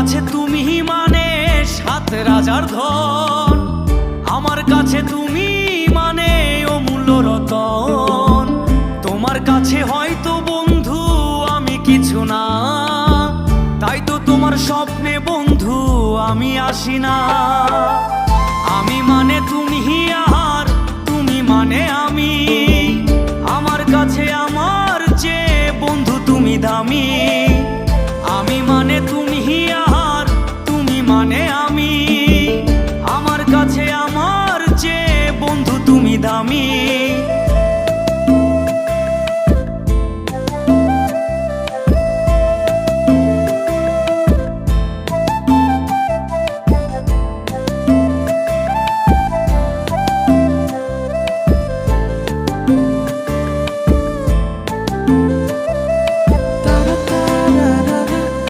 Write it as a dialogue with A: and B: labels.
A: কাছে তুমি মানে সাত রাজার ধন, আমার কাছে তুমি মানে অমূল্য রতন। তোমার কাছে হয়তো বন্ধু আমি কিছু না, তাই তো তোমার স্বপ্নে বন্ধু আমি আসি না। আমি মানে তুমি আর তুমি মানে আমি, আমার কাছে আমার যে বন্ধু তুমি দামি।